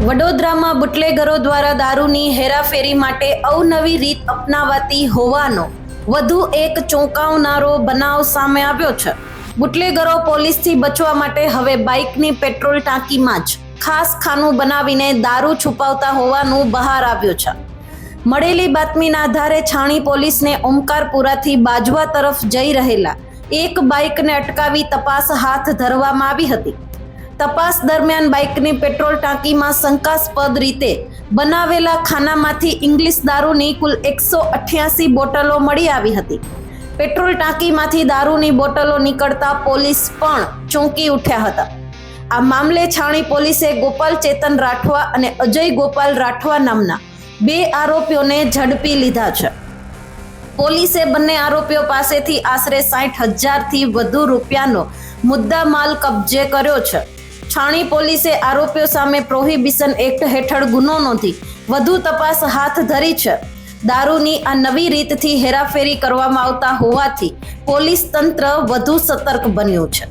વડોદરામાં બુટલેગરો દ્વારા દારૂની હેરાફેરી માટે અવનવી રીત અપનાવાતી હોવાનો વધુ એક ચોંકાવનારો બનાવ સામે આવ્યો છે. બુટલેગરો પોલીસથી બચવા માટે હવે બાઇકની પેટ્રોલ ટાંકીમાં જ ખાસ ખાનું બનાવીને દારૂ છુપાવતા હોવાનું બહાર આવ્યું છે. મળેલી બાતમીના આધારે છાણી પોલીસને ઓમકારપુરાથી બાજવા તરફ જઈ રહેલા એક બાઇકને અટકાવી તપાસ હાથ ધરવામાં આવી હતી. તપાસ દરમિયાન બાઇકની પેટ્રોલ ટાંકીમાં શંકાસ્પદ રીતે બનાવેલા ખાનામાંથી ઇંગ્લિશ દારૂની કુલ 188 બોટલો મળી આવી હતી. પેટ્રોલ ટાંકીમાંથી દારૂની બોટલો નીકળતા પોલીસ પણ ચોંકી ઉઠ્યા હતા. આ મામલે છાણી પોલીસે ગોપાલ ચેતન રાઠવા અને અજય ગોપાલ રાઠવા નામના 2 આરોપીઓને ઝડપી લીધા છે. પોલીસે બંને આરોપીઓ પાસેથી આશરે 60,000થી વધુ રૂપિયાનો મુદ્દામાલ કબજે કર્યો છે. છાણી પોલીસે આરોપીઓ સામે પ્રોહિબિશન એક્ટ હેઠળ ગુનો નોંધી વધુ તપાસ હાથ ધરી છે. દારૂની આ નવી રીતથી હેરાફેરી કરવામાં આવતા હોવાથી પોલીસ તંત્ર વધુ સતર્ક બન્યું છે.